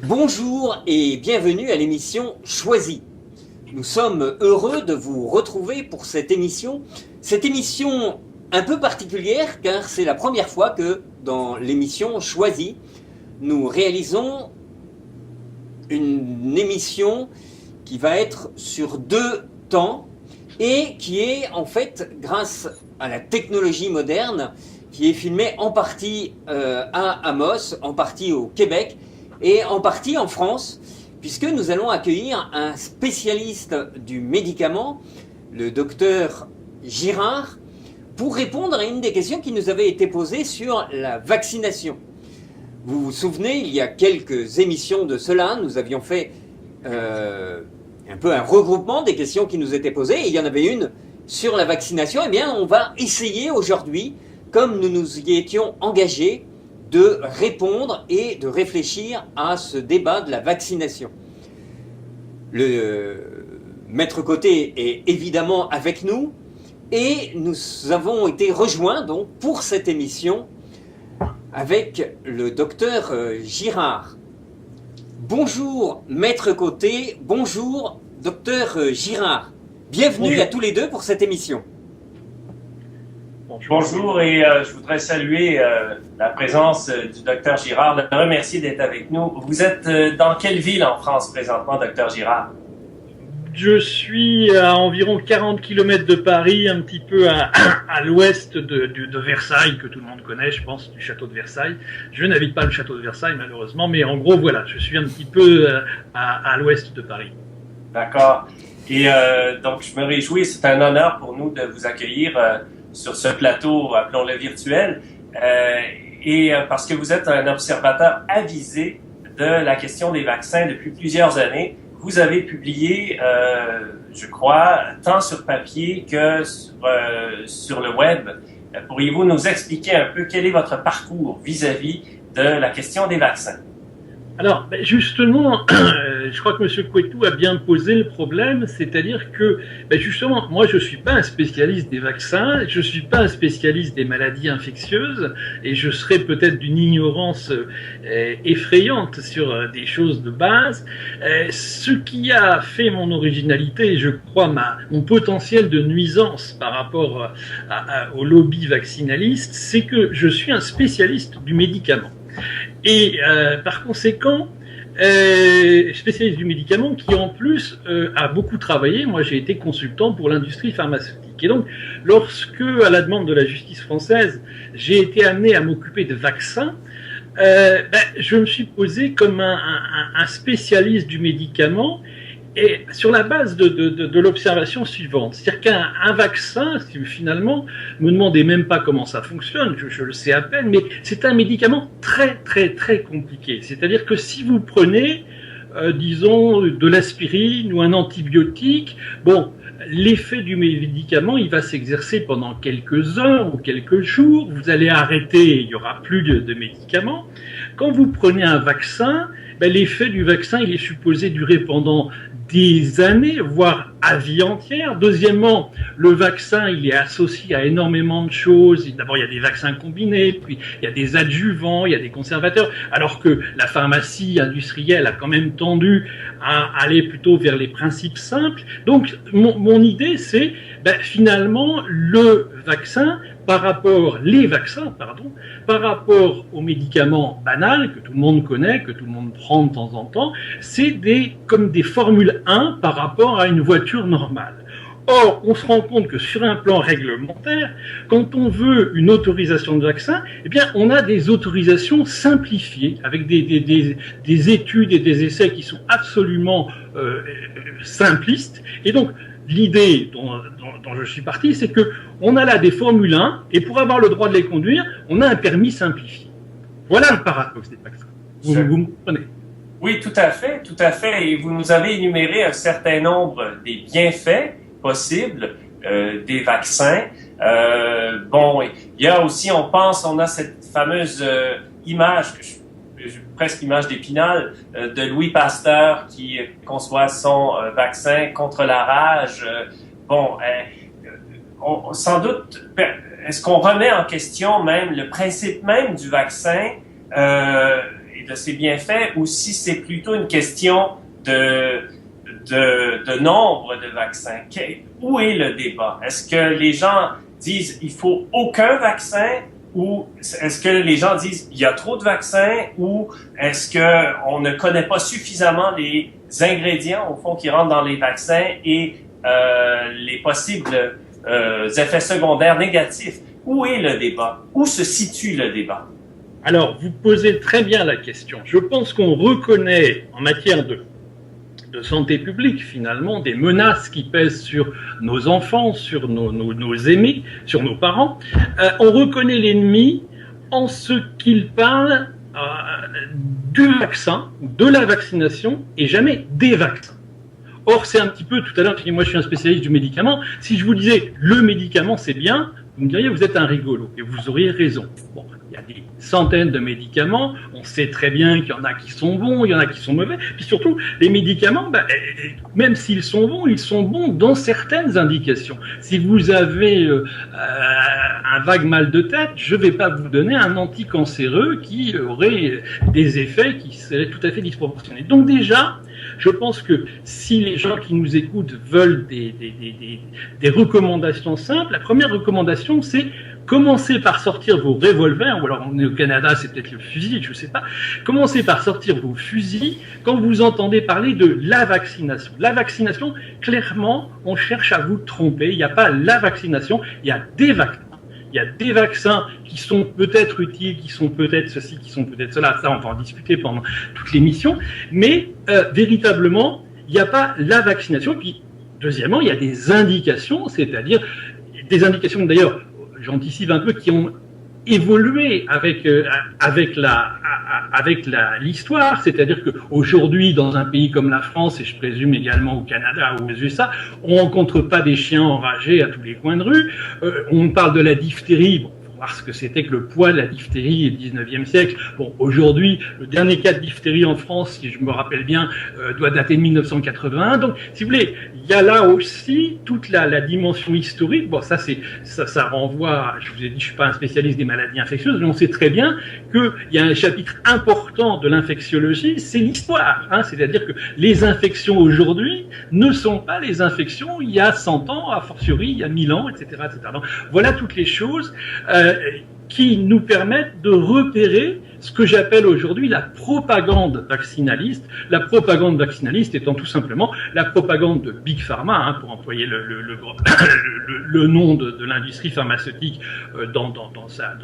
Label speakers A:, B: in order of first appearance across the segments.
A: Bonjour et bienvenue à l'émission Choisie. Nous sommes heureux de vous retrouver pour cette émission un peu particulière car c'est la première fois que dans l'émission Choisie, nous réalisons une émission qui va être sur 2 temps et qui est en fait grâce à la technologie moderne qui est filmée en partie à Amos, en partie au Québec et en partie en France, puisque nous allons accueillir un spécialiste du médicament, le docteur Girard, pour répondre à une des questions qui nous avait été posée sur la vaccination. Vous vous souvenez, il y a quelques émissions de cela, nous avions fait un peu un regroupement des questions qui nous étaient posées, et il y en avait une sur la vaccination. Eh bien, on va essayer aujourd'hui, comme nous nous y étions engagés, de répondre et de réfléchir à ce débat de la vaccination. Le maître Côté est évidemment avec nous et nous avons été rejoints donc pour cette émission avec le docteur Girard. Bonjour maître Côté, bonjour docteur Girard. Bienvenue bonjour à tous les deux pour cette émission.
B: Bonjour et je voudrais saluer la présence du docteur Girard, le remercier d'être avec nous. Vous êtes dans quelle ville en France présentement, docteur Girard?
C: Je suis à environ 40 km de Paris, un petit peu à l'ouest de Versailles, que tout le monde connaît, je pense, du château de Versailles. Je n'habite pas le château de Versailles, malheureusement, mais en gros, voilà, je suis un petit peu à l'ouest de Paris.
B: D'accord. Et donc, je me réjouis, c'est un honneur pour nous de vous accueillir sur ce plateau, appelons-le virtuel, parce que vous êtes un observateur avisé de la question des vaccins depuis plusieurs années. Vous avez publié, je crois, tant sur papier que sur le web. Pourriez-vous nous expliquer un peu quel est votre parcours vis-à-vis de la question des vaccins?
C: Alors, justement, je crois que M. Couetou a bien posé le problème, c'est-à-dire que, justement, moi je suis pas un spécialiste des vaccins, je suis pas un spécialiste des maladies infectieuses, et je serais peut-être d'une ignorance effrayante sur des choses de base. Ce qui a fait mon originalité, et je crois mon potentiel de nuisance par rapport au lobby vaccinaliste, c'est que je suis un spécialiste du médicament. Et par conséquent, spécialiste du médicament qui en plus a beaucoup travaillé. Moi j'ai été consultant pour l'industrie pharmaceutique. Et donc lorsque, à la demande de la justice française, j'ai été amené à m'occuper de vaccins, je me suis posé comme un spécialiste du médicament, et sur la base de l'observation suivante. C'est-à-dire qu'un vaccin, finalement, me demandez même pas comment ça fonctionne, je le sais à peine, mais c'est un médicament très, très, très compliqué. C'est-à-dire que si vous prenez, disons, de l'aspirine ou un antibiotique, bon, l'effet du médicament, il va s'exercer pendant quelques heures ou quelques jours, vous allez arrêter, il y aura plus de médicaments. Quand vous prenez un vaccin, l'effet du vaccin, il est supposé durer pendant des années, voire à vie entière. Deuxièmement, le vaccin, il est associé à énormément de choses. D'abord, il y a des vaccins combinés, puis il y a des adjuvants, il y a des conservateurs, alors que la pharmacie industrielle a quand même tendu à aller plutôt vers les principes simples. Donc, mon idée, c'est finalement le vaccin par rapport aux médicaments banals que tout le monde connaît, que tout le monde prend de temps en temps, c'est comme des Formule 1 par rapport à une voiture normale. Or, on se rend compte que sur un plan réglementaire, quand on veut une autorisation de vaccin, on a des autorisations simplifiées avec des études et des essais qui sont absolument simplistes. Et donc, l'idée dont je suis parti, c'est que on a là des Formule 1, et pour avoir le droit de les conduire, on a un permis simplifié. Voilà le paradoxe des vaccins. Vous me comprenez?
B: Oui, tout à fait. Et vous nous avez énuméré un certain nombre des bienfaits possibles des vaccins. Il y a aussi, on a cette fameuse image presque image d'Épinal, de Louis Pasteur qui conçoit son vaccin contre la rage. Sans doute, est-ce qu'on remet en question même le principe même du vaccin et de ses bienfaits, ou si c'est plutôt une question de nombre de vaccins. Où est le débat? Est-ce que les gens disent il faut aucun vaccin, ou est-ce que les gens disent il y a trop de vaccins, ou est-ce que on ne connaît pas suffisamment les ingrédients au fond qui rentrent dans les vaccins et les possibles effets secondaires négatifs? Où est le débat? Où se situe le débat?
C: Alors, vous posez très bien la question. Je pense qu'on reconnaît en matière de santé publique, finalement, des menaces qui pèsent sur nos enfants, sur nos aînés, sur nos parents. On reconnaît l'ennemi en ce qu'il parle du vaccin, de la vaccination, et jamais des vaccins. Or, c'est un petit peu, tout à l'heure, moi je suis un spécialiste du médicament, si je vous disais le médicament c'est bien, vous me diriez vous êtes un rigolo, et vous auriez raison. Bon, il y a des centaines de médicaments, on sait très bien qu'il y en a qui sont bons, il y en a qui sont mauvais, puis surtout, les médicaments, même s'ils sont bons dans certaines indications. Si vous avez un vague mal de tête, je ne vais pas vous donner un anticancéreux qui aurait des effets qui seraient tout à fait disproportionnés. Donc déjà, je pense que si les gens qui nous écoutent veulent des recommandations simples, la première recommandation, c'est commencez par sortir vos revolvers, ou alors on est au Canada, c'est peut-être le fusil, je ne sais pas. Commencez par sortir vos fusils quand vous entendez parler de la vaccination. La vaccination, clairement, on cherche à vous tromper. Il n'y a pas la vaccination, il y a des vaccins. Il y a des vaccins qui sont peut-être utiles, qui sont peut-être ceci, qui sont peut-être cela. Ça, on va en discuter pendant toute l'émission. Mais véritablement, il n'y a pas la vaccination. Puis, deuxièmement, il y a des indications, c'est-à-dire des indications d'ailleurs, j'anticipe un peu, qui ont évolué avec l'histoire, c'est-à-dire qu'aujourd'hui, dans un pays comme la France, et je présume également au Canada ou aux USA, on rencontre pas des chiens enragés à tous les coins de rue. On parle de la diphtérie. Bon, parce que c'était que le poids de la diphtérie au 19e siècle. Bon, aujourd'hui, le dernier cas de diphtérie en France, si je me rappelle bien, doit dater de 1981. Donc, si vous voulez, il y a là aussi toute la dimension historique. Bon, ça renvoie, je vous ai dit, je suis pas un spécialiste des maladies infectieuses, mais on sait très bien qu'il y a un chapitre important de l'infectiologie, c'est l'histoire. C'est-à-dire que les infections aujourd'hui ne sont pas les infections il y a 100 ans, a fortiori il y a 1000 ans, etc., etc. Donc, voilà toutes les choses qui nous permettent de repérer ce que j'appelle aujourd'hui la propagande vaccinaliste. La propagande vaccinaliste étant tout simplement la propagande de Big Pharma, pour employer le nom de l'industrie pharmaceutique dans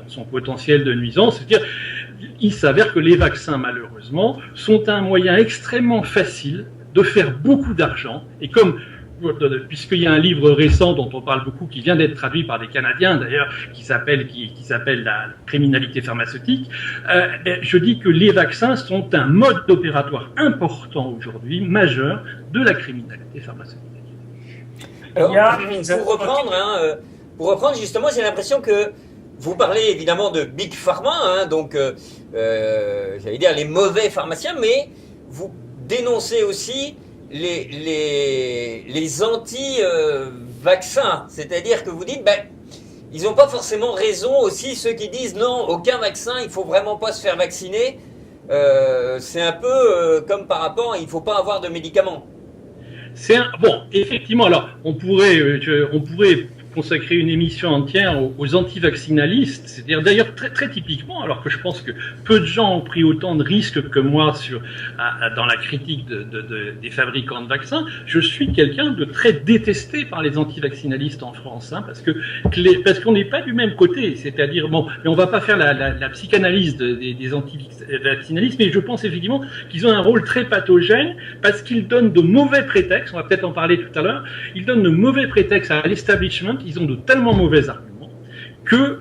C: son potentiel de nuisance. C'est-à-dire, il s'avère que les vaccins, malheureusement, sont un moyen extrêmement facile de faire beaucoup d'argent, et comme puisqu'il y a un livre récent dont on parle beaucoup, qui vient d'être traduit par des Canadiens d'ailleurs, qui s'appelle la criminalité pharmaceutique, je dis que les vaccins sont un mode opératoire important aujourd'hui, majeur, de la criminalité pharmaceutique.
A: Alors, pour reprendre justement, j'ai l'impression que vous parlez évidemment de Big Pharma, donc j'allais dire les mauvais pharmaciens, mais vous dénoncez aussi les anti-vaccins, c'est-à-dire que vous dites, ils n'ont pas forcément raison aussi, ceux qui disent non, aucun vaccin, il faut vraiment pas se faire vacciner. C'est un peu comme par rapport, il faut pas avoir de médicaments.
C: Bon, effectivement, alors on pourrait consacrer une émission entière aux anti-vaccinalistes, c'est-à-dire d'ailleurs très, très typiquement, alors que je pense que peu de gens ont pris autant de risques que moi dans la critique des fabricants de vaccins. Je suis quelqu'un de très détesté par les anti-vaccinalistes en France, parce qu'on n'est pas du même côté, c'est-à-dire, bon, mais on va pas faire la psychanalyse des anti-vaccinalistes, mais je pense effectivement qu'ils ont un rôle très pathogène, parce qu'ils donnent de mauvais prétextes, on va peut-être en parler tout à l'heure, ils donnent de mauvais prétextes à l'establishment. Ils ont de tellement mauvais arguments que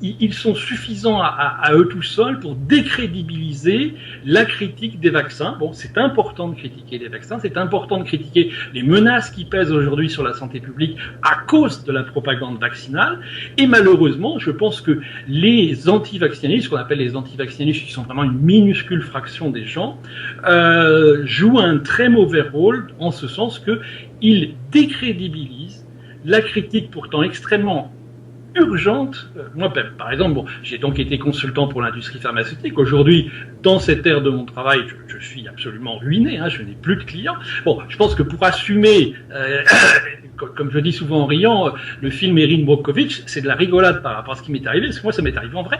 C: ils sont suffisants à eux tout seuls pour décrédibiliser la critique des vaccins. Bon, c'est important de critiquer les vaccins, c'est important de critiquer les menaces qui pèsent aujourd'hui sur la santé publique à cause de la propagande vaccinale. Et malheureusement, je pense que les anti-vaccinalistes, ce qu'on appelle les anti-vaccinalistes, qui sont vraiment une minuscule fraction des gens, jouent un très mauvais rôle en ce sens qu'ils décrédibilisent la critique pourtant extrêmement urgente. Moi, par exemple, bon, j'ai donc été consultant pour l'industrie pharmaceutique. Aujourd'hui, dans cette ère de mon travail, je suis absolument ruiné, hein, je n'ai plus de clients. Bon, je pense que pour assumer, comme je dis souvent en riant, le film Erin Brockovich, c'est de la rigolade par rapport à ce qui m'est arrivé, parce que moi, ça m'est arrivé en vrai.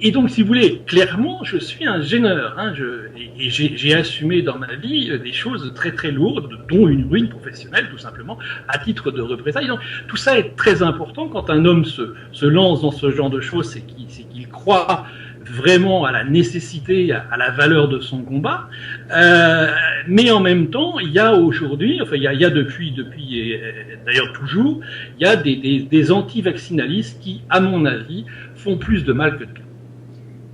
C: Et donc, si vous voulez, clairement, je suis un gêneur. Hein, et j'ai assumé dans ma vie des choses très très lourdes, dont une ruine professionnelle, tout simplement, à titre de représailles. Donc, tout ça est très important quand un homme se lance dans ce genre de choses, c'est qu'il croit vraiment à la nécessité, à la valeur de son combat. Mais en même temps, il y a aujourd'hui, enfin il y a depuis d'ailleurs toujours, il y a des anti-vaccinalistes qui, à mon avis, font plus de mal que de bien.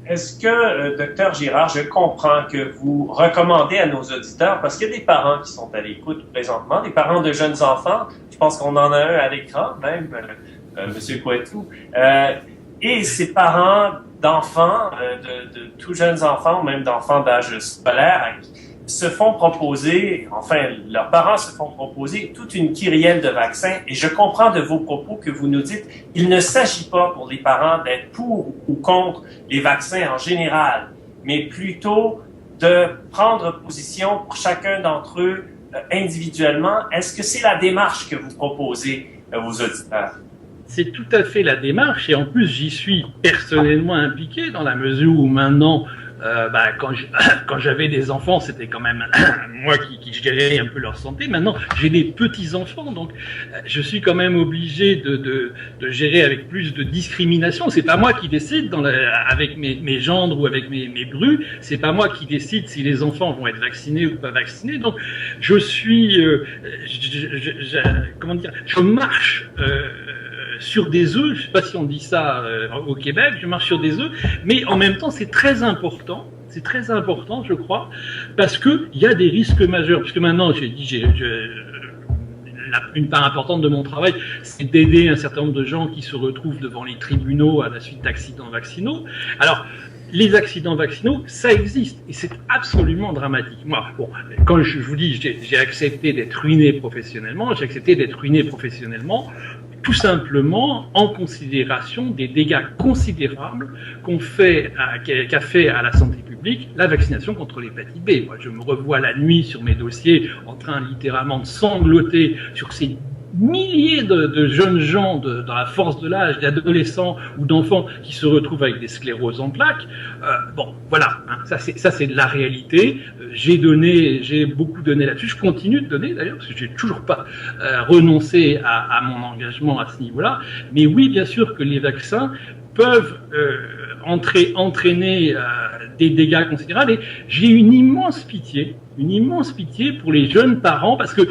B: Est-ce que, docteur Girard, je comprends que vous recommandez à nos auditeurs, parce qu'il y a des parents qui sont à l'écoute présentement, des parents de jeunes enfants, je pense qu'on en a un à l'écran même, Monsieur Coëtou, et ces parents d'enfants, de tout jeunes enfants, ou même d'enfants d'âge scolaire, se font proposer, enfin, leurs parents se font proposer toute une kyrielle de vaccins, et je comprends de vos propos que vous nous dites, il ne s'agit pas pour les parents d'être pour ou contre les vaccins en général, mais plutôt de prendre position pour chacun d'entre eux individuellement. Est-ce que c'est la démarche que vous proposez à vos auditeurs?
C: C'est tout à fait la démarche, et en plus j'y suis personnellement impliqué dans la mesure où maintenant, quand j'avais des enfants, c'était quand même moi qui gérais un peu leur santé. Maintenant, j'ai des petits-enfants, donc je suis quand même obligé de gérer avec plus de discrimination. C'est pas moi qui décide avec mes gendres ou avec mes brus, c'est pas moi qui décide si les enfants vont être vaccinés ou pas vaccinés. Donc, je suis, comment dire, je marche sur des œufs, je sais pas si on dit ça au Québec, je marche sur des œufs, mais en même temps c'est très important, je crois, parce que il y a des risques majeurs, puisque maintenant une part importante de mon travail, c'est d'aider un certain nombre de gens qui se retrouvent devant les tribunaux à la suite d'accidents vaccinaux. Alors, les accidents vaccinaux, ça existe, et c'est absolument dramatique. Moi, bon, quand je vous dis, j'ai accepté d'être ruiné professionnellement, tout simplement en considération des dégâts considérables qu'a fait à la santé publique la vaccination contre l'hépatite B. Moi, je me revois la nuit sur mes dossiers en train littéralement de sangloter sur ces milliers de jeunes gens dans la force de l'âge, d'adolescents ou d'enfants qui se retrouvent avec des scléroses en plaques. Bon, voilà, hein, ça c'est de la réalité. J'ai beaucoup donné là-dessus. Je continue de donner d'ailleurs parce que j'ai toujours pas renoncé à mon engagement à ce niveau-là. Mais oui, bien sûr que les vaccins peuvent entraîner des dégâts considérables. Et j'ai une immense pitié pour les jeunes parents, parce que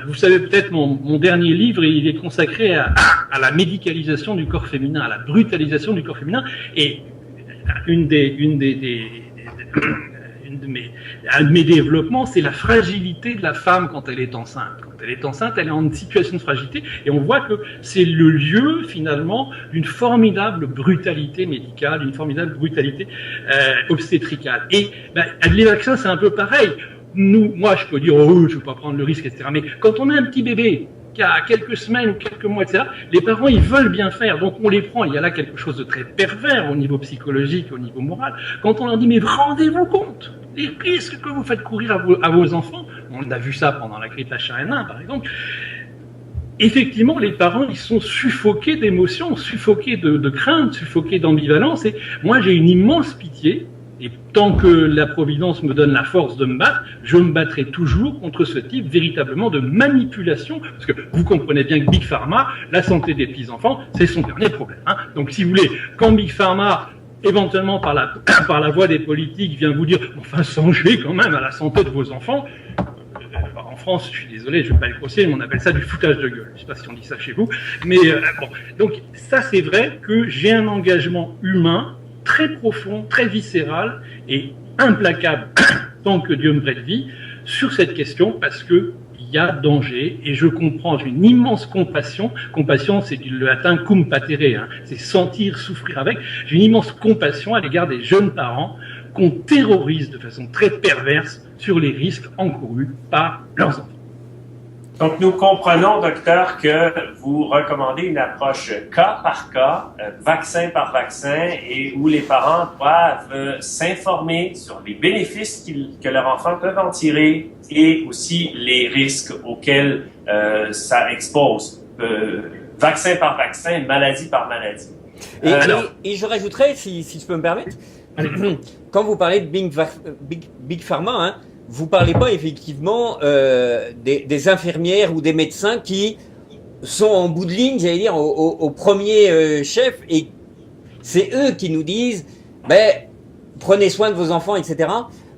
C: vous savez peut-être mon dernier livre, il est consacré à la médicalisation du corps féminin, à la brutalisation du corps féminin, et un de mes développements, c'est la fragilité de la femme quand elle est enceinte. Quand elle est enceinte, elle est en situation de fragilité, et on voit que c'est le lieu, finalement, d'une formidable brutalité médicale, d'une formidable brutalité obstétricale. Et les vaccins, c'est un peu pareil. Moi, je peux dire, oh, je ne veux pas prendre le risque, etc. Mais quand on a un petit bébé qui a quelques semaines ou quelques mois, etc., les parents, ils veulent bien faire, donc on les prend. Il y a là quelque chose de très pervers au niveau psychologique, au niveau moral. Quand on leur dit, mais rendez-vous compte les risques que vous faites courir à vos enfants, on a vu ça pendant la grippe H1N1, par exemple, effectivement, les parents, ils sont suffoqués d'émotions, suffoqués de crainte, suffoqués d'ambivalence, et moi, j'ai une immense pitié. Et tant que la Providence me donne la force de me battre, je me battrai toujours contre ce type véritablement de manipulation, parce que vous comprenez bien que Big Pharma, la santé des petits-enfants, c'est son dernier problème. Hein. Donc si vous voulez, quand Big Pharma, éventuellement par la voie des politiques, vient vous dire « enfin, songez quand même à la santé de vos enfants », en France, je suis désolé, je ne vais pas être grossier, mais on appelle ça du foutage de gueule. Je ne sais pas si on dit ça chez vous, mais bon. Donc ça, c'est vrai que j'ai un engagement humain très profond, très viscéral et implacable, tant que Dieu me prête vie, sur cette question, parce que il y a danger, et je comprends, j'ai une immense compassion. Compassion, c'est du latin cum patere, hein, c'est sentir, souffrir avec. J'ai une immense compassion à l'égard des jeunes parents qu'on terrorise de façon très perverse sur les risques encourus par leurs enfants.
B: Donc, nous comprenons, docteur, que vous recommandez une approche cas par cas, vaccin par vaccin, et où les parents doivent s'informer sur les bénéfices que leurs enfants peuvent en tirer et aussi les risques auxquels ça expose, vaccin par vaccin, maladie par maladie.
A: Et je rajouterais, si je peux me permettre, quand vous parlez de Big Pharma, hein, vous parlez pas effectivement des infirmières ou des médecins qui sont en bout de ligne, j'allais dire, au premier chef, et c'est eux qui nous disent, prenez soin de vos enfants, etc.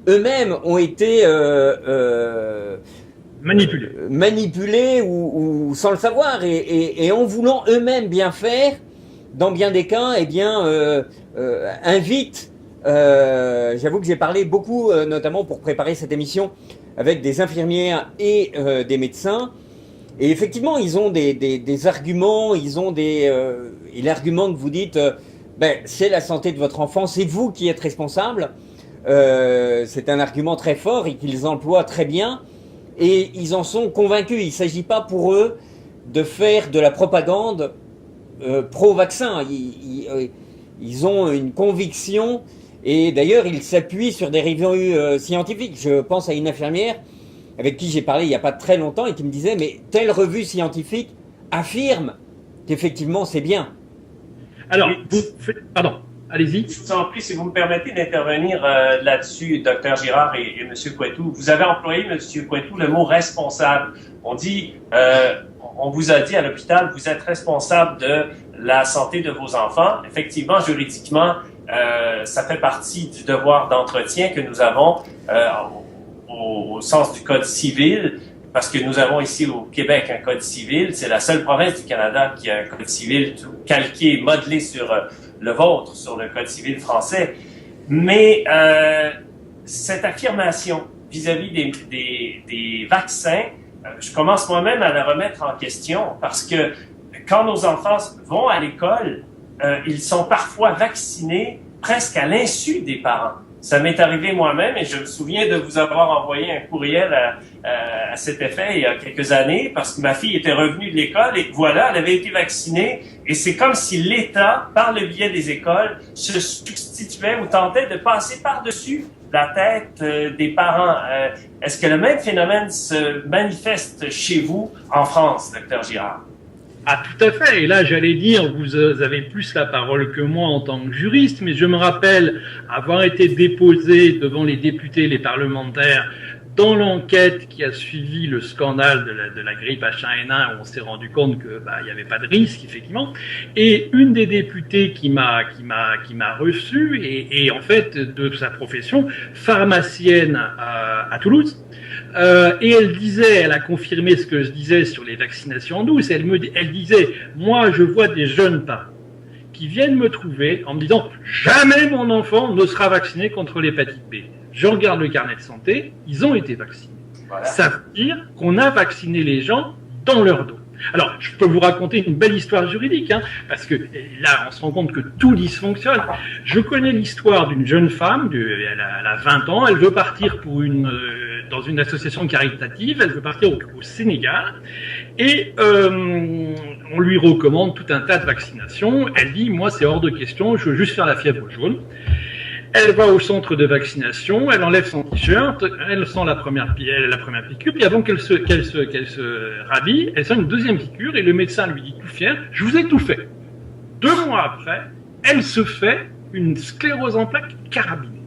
A: Eux-mêmes ont été manipulés ou sans le savoir, et en voulant eux-mêmes bien faire, dans bien des cas, invitent. J'avoue que j'ai parlé beaucoup, notamment pour préparer cette émission, avec des infirmières et des médecins. Et effectivement, ils ont des arguments, et l'argument que vous dites, c'est la santé de votre enfant, c'est vous qui êtes responsable. C'est un argument très fort et qu'ils emploient très bien. Et ils en sont convaincus. Il ne s'agit pas pour eux de faire de la propagande pro-vaccin. Ils ont une conviction. Et d'ailleurs, il s'appuie sur des revues scientifiques. Je pense à une infirmière avec qui j'ai parlé il n'y a pas très longtemps et qui me disait « Mais telle revue scientifique affirme qu'effectivement c'est bien. »
C: Alors, pardon, allez-y.
B: Je vous en prie, si vous me permettez d'intervenir là-dessus, Dr Girard et M. Couettou. Vous avez employé, M. Couettou, le mot « responsable ». On vous a dit à l'hôpital, vous êtes responsable de la santé de vos enfants. Effectivement, juridiquement, ça fait partie du devoir d'entretien que nous avons au sens du Code civil, parce que nous avons ici au Québec un Code civil. C'est la seule province du Canada qui a un Code civil calqué, modelé sur le vôtre, sur le Code civil français. Mais cette affirmation vis-à-vis des vaccins, je commence moi-même à la remettre en question, parce que quand nos enfants vont à l'école, ils sont parfois vaccinés presque à l'insu des parents. Ça m'est arrivé moi-même et je me souviens de vous avoir envoyé un courriel à cet effet il y a quelques années parce que ma fille était revenue de l'école et voilà, elle avait été vaccinée et c'est comme si l'État, par le biais des écoles, se substituait ou tentait de passer par-dessus la tête des parents. Est-ce que le même phénomène se manifeste chez vous en France, Dr Girard?
C: Ah, tout à fait. Et là, j'allais dire, vous avez plus la parole que moi en tant que juriste, mais je me rappelle avoir été déposé devant les députés, les parlementaires, dans l'enquête qui a suivi le scandale de la grippe H1N1, où on s'est rendu compte que il y avait pas de risque, effectivement. Et une des députées qui m'a reçu, et en fait de sa profession, pharmacienne à Toulouse. Et elle a confirmé ce que je disais sur les vaccinations en douce. Elle disait, moi, je vois des jeunes parents qui viennent me trouver en me disant, jamais mon enfant ne sera vacciné contre l'hépatite B. Je regarde le carnet de santé, ils ont été vaccinés. Voilà. Ça veut dire qu'on a vacciné les gens dans leur dos. Alors, je peux vous raconter une belle histoire juridique, parce que là, on se rend compte que tout dysfonctionne. Je connais l'histoire d'une jeune femme, elle a 20 ans, elle veut partir dans une association caritative, elle veut partir au Sénégal, et on lui recommande tout un tas de vaccinations. Elle dit, moi, c'est hors de question, je veux juste faire la fièvre jaune. Elle va au centre de vaccination, elle enlève son t-shirt, elle sent la première piqûre, puis avant qu'elle se rhabille, elle sent une deuxième piqûre et le médecin lui dit tout fier, je vous ai tout fait. 2 mois après, elle se fait une sclérose en plaques carabinée.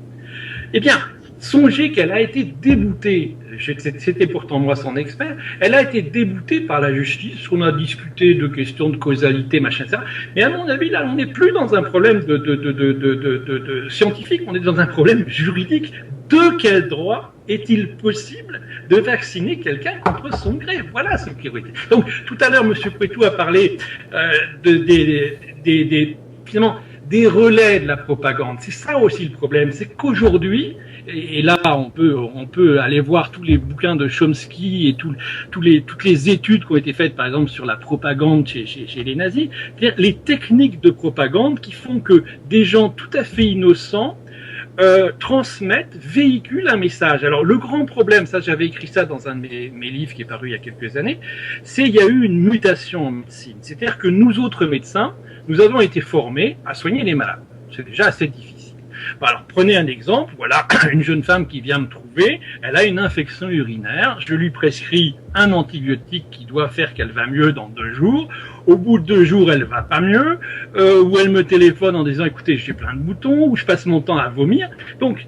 C: Eh bien, songez qu'elle a été déboutée, c'était pourtant moi son expert, elle a été déboutée par la justice, on a discuté de questions de causalité, machin, etc. Mais à mon avis, là, on n'est plus dans un problème de scientifique, on est dans un problème juridique. De quel droit est-il possible de vacciner quelqu'un contre son gré? Voilà ce qui est. Donc, tout à l'heure, M. Couettou a parlé finalement, des relais de la propagande. C'est ça aussi le problème, c'est qu'aujourd'hui, et là on peut aller voir tous les bouquins de Chomsky et toutes les études qui ont été faites par exemple sur la propagande chez les nazis, c'est-à-dire les techniques de propagande qui font que des gens tout à fait innocents transmettent, véhiculent un message. Alors le grand problème, ça j'avais écrit ça dans un de mes livres qui est paru il y a quelques années, c'est il y a eu une mutation en médecine. C'est-à-dire que nous autres médecins, nous avons été formés à soigner les malades. C'est déjà assez difficile. Bon, alors prenez un exemple, voilà une jeune femme qui vient me trouver, elle a une infection urinaire, je lui prescris un antibiotique qui doit faire qu'elle va mieux dans 2 jours, au bout de 2 jours elle va pas mieux, ou elle me téléphone en disant écoutez j'ai plein de boutons, ou je passe mon temps à vomir, donc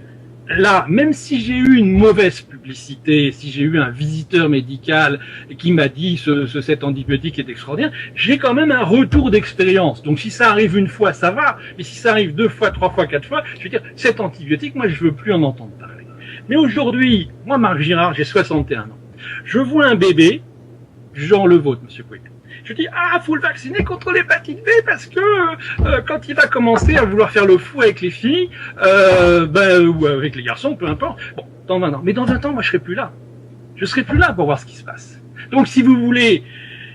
C: là, même si j'ai eu une mauvaise publicité, si j'ai eu un visiteur médical qui m'a dit cet antibiotique est extraordinaire, j'ai quand même un retour d'expérience. Donc si ça arrive une fois, ça va. Mais si ça arrive 2 fois, 3 fois, 4 fois, je veux dire, cet antibiotique, moi, je veux plus en entendre parler. Mais aujourd'hui, moi, Marc Girard, j'ai 61 ans. Je vois un bébé, genre le vôtre, monsieur Coué. Je dis, faut le vacciner contre l'hépatite B parce que quand il va commencer à vouloir faire le fou avec les filles, ou avec les garçons, peu importe, bon, dans 20 ans. Mais dans 20 ans, moi, je serai plus là. Je serai plus là pour voir ce qui se passe. Donc, si vous voulez,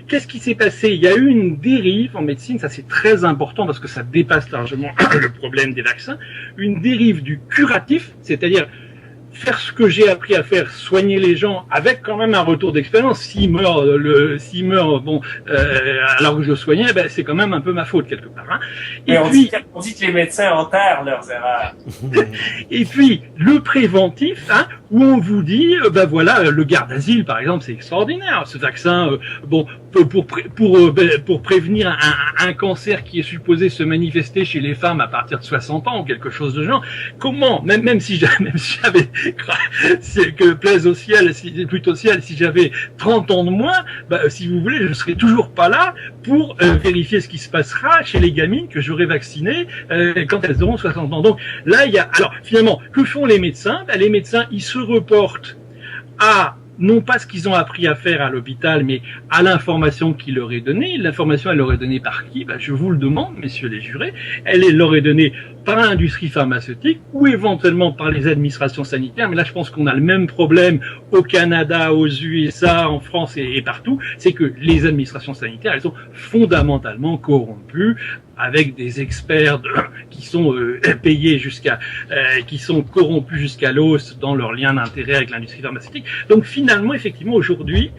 C: qu'est-ce qui s'est passé? Il y a eu une dérive en médecine, ça c'est très important parce que ça dépasse largement le problème des vaccins, une dérive du curatif, c'est-à-dire faire ce que j'ai appris à faire, soigner les gens avec quand même un retour d'expérience. S'il meurt, alors que je soignais, c'est quand même un peu ma faute quelque part. Hein.
B: Et on dit que les médecins enterrent leurs erreurs.
C: Et puis le préventif, hein, où on vous dit, voilà, le Gardasil par exemple, c'est extraordinaire. Ce vaccin, pour prévenir un cancer qui est supposé se manifester chez les femmes à partir de 60 ans ou quelque chose de genre. Comment, même si j'avais que plaise au ciel, si j'avais 30 ans de moins, si vous voulez, je serais toujours pas là pour vérifier ce qui se passera chez les gamines que j'aurai vaccinées quand elles auront 60 ans. Donc là, alors finalement, que font les médecins? Les médecins, ils se reportent à non pas ce qu'ils ont appris à faire à l'hôpital, mais à l'information qui leur est donnée. L'information, elle leur est donnée par qui? Je vous le demande, messieurs les jurés. Elle leur est donnée par l'industrie pharmaceutique ou éventuellement par les administrations sanitaires. Mais là, je pense qu'on a le même problème au Canada, aux USA, en France et partout. C'est que les administrations sanitaires, elles sont fondamentalement corrompues avec des experts qui sont payés qui sont corrompus jusqu'à l'os dans leur lien d'intérêt avec l'industrie pharmaceutique. Donc finalement, effectivement, aujourd'hui,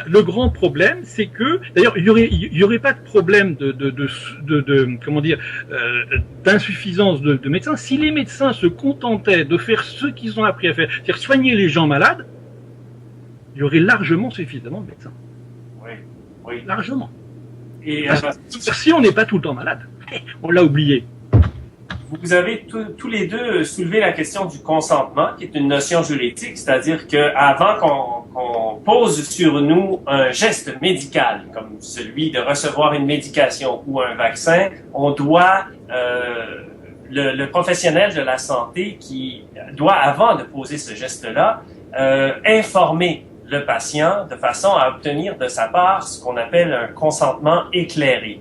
C: le grand problème, c'est que, d'ailleurs, il y aurait pas de problème d'insuffisance de médecins si les médecins se contentaient de faire ce qu'ils ont appris à faire, c'est-à-dire soigner les gens malades. Il y aurait largement suffisamment de médecins. Oui. Largement. Et si on n'est pas tout le temps malade, on l'a oublié.
B: Vous avez tous les deux soulevé la question du consentement, qui est une notion juridique, c'est-à-dire qu'avant qu'on pose sur nous un geste médical, comme celui de recevoir une médication ou un vaccin, on doit, le professionnel de la santé qui doit, avant de poser ce geste-là, informer le patient de façon à obtenir de sa part ce qu'on appelle un consentement éclairé.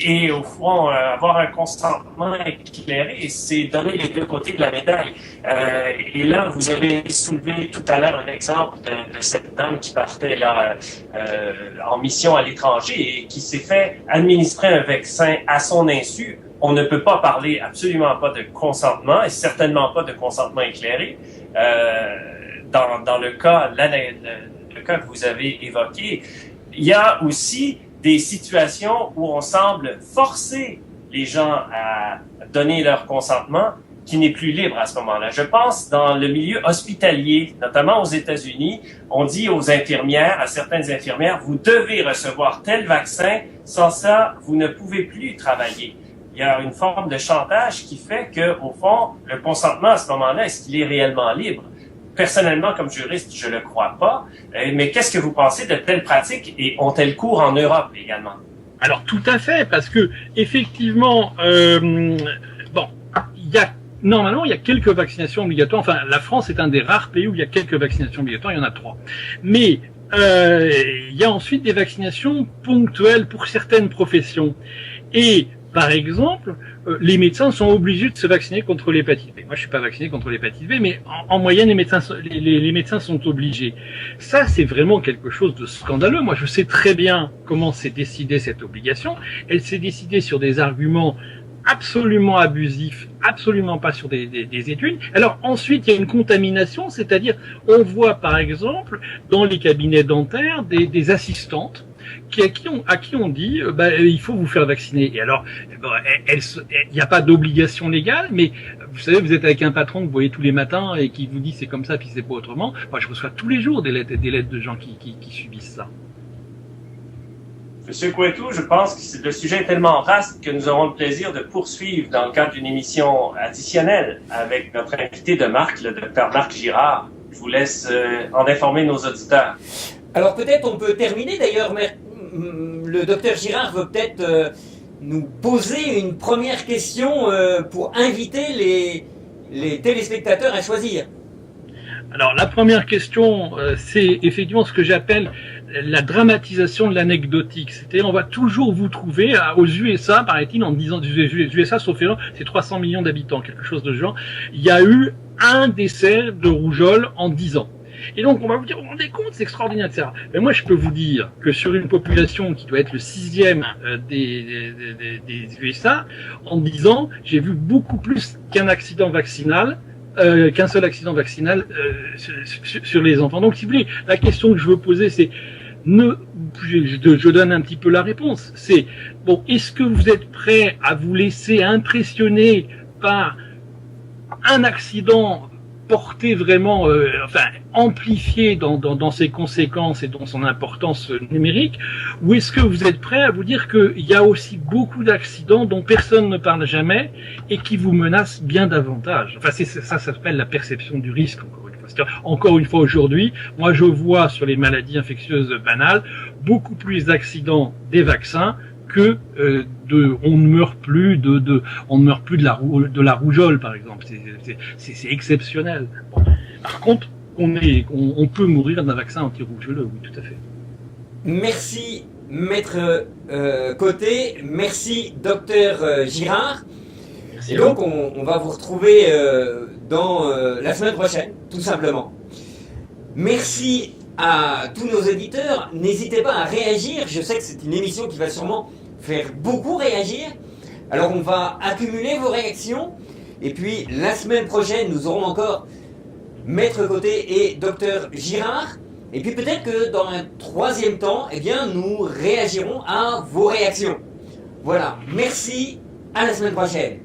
B: Et au fond, avoir un consentement éclairé, c'est donner les 2 côtés de la médaille. Et là, vous avez soulevé tout à l'heure un exemple de cette dame qui partait là en mission à l'étranger et qui s'est fait administrer un vaccin à son insu. On ne peut pas parler absolument pas de consentement et certainement pas de consentement éclairé. Dans le cas que vous avez évoqué, il y a aussi des situations où on semble forcer les gens à donner leur consentement qui n'est plus libre à ce moment-là. Je pense dans le milieu hospitalier, notamment aux États-Unis, on dit aux infirmières, à certaines infirmières, vous devez recevoir tel vaccin, sans ça, vous ne pouvez plus travailler. Il y a une forme de chantage qui fait que, au fond, le consentement à ce moment-là, est-ce qu'il est réellement libre? Personnellement, comme juriste, je ne le crois pas. Mais qu'est-ce que vous pensez de telles pratiques et ont-elles cours en Europe également?
C: Alors tout à fait, parce que effectivement, normalement il y a quelques vaccinations obligatoires. Enfin, la France est un des rares pays où il y a quelques vaccinations obligatoires. Il y en a 3. Mais il y a ensuite des vaccinations ponctuelles pour certaines professions. Et par exemple, les médecins sont obligés de se vacciner contre l'hépatite B. Moi, je suis pas vacciné contre l'hépatite B, mais en moyenne, les médecins sont obligés. Ça, c'est vraiment quelque chose de scandaleux. Moi, je sais très bien comment s'est décidée cette obligation. Elle s'est décidée sur des arguments absolument abusif, absolument pas sur des études. Alors ensuite, il y a une contamination, c'est-à-dire on voit par exemple dans les cabinets dentaires des assistantes à qui on dit il faut vous faire vacciner. Et alors, il n'y a pas d'obligation légale, mais vous savez, vous êtes avec un patron que vous voyez tous les matins et qui vous dit c'est comme ça puis c'est pas autrement. Moi, je reçois tous les jours des lettres de gens qui subissent ça.
B: Monsieur Couettou, je pense que le sujet est tellement vaste que nous aurons le plaisir de poursuivre dans le cadre d'une émission additionnelle avec notre invité de marque, le docteur Marc Girard. Je vous laisse en informer nos auditeurs.
A: Alors peut-être on peut terminer d'ailleurs, mais le docteur Girard veut peut-être nous poser une première question pour inviter les téléspectateurs à choisir.
C: Alors la première question, c'est effectivement ce que j'appelle la dramatisation de l'anecdotique. C'est-à-dire on va toujours vous trouver aux USA, paraît-il, en disant aux USA, sauf erreur, c'est 300 millions d'habitants, quelque chose de genre. Il y a eu un décès de rougeole en 10 ans. Et donc, on va vous dire, vous vous rendez compte, c'est extraordinaire, etc. Mais moi, je peux vous dire que sur une population qui doit être le 6e des USA, en 10 ans, j'ai vu beaucoup plus qu'un accident vaccinal, qu'un seul accident vaccinal sur les enfants. Donc, si vous voulez, la question que je veux poser, c'est, je donne un petit peu la réponse. C'est, bon, est-ce que vous êtes prêt à vous laisser impressionner par un accident porté vraiment, amplifié dans ses conséquences et dans son importance numérique, ou est-ce que vous êtes prêt à vous dire qu'il y a aussi beaucoup d'accidents dont personne ne parle jamais et qui vous menacent bien davantage? Enfin, ça s'appelle la perception du risque, encore une fois. C'est-à-dire, encore une fois aujourd'hui, moi je vois sur les maladies infectieuses banales beaucoup plus d'accidents des vaccins que on ne meurt plus de la rougeole, par exemple. C'est exceptionnel. Bon. Par contre, on peut mourir d'un vaccin anti-rougeoleux, oui, tout à fait.
A: Merci, maître Côté. Merci, docteur Girard. Merci. Et donc, on va vous retrouver dans la semaine prochaine, tout simplement. Merci à tous nos éditeurs. N'hésitez pas à réagir. Je sais que c'est une émission qui va sûrement faire beaucoup réagir. Alors on va accumuler vos réactions et puis la semaine prochaine nous aurons encore Maître Côté et Docteur Girard et puis peut-être que dans un troisième temps nous réagirons à vos réactions. Voilà, merci, à la semaine prochaine.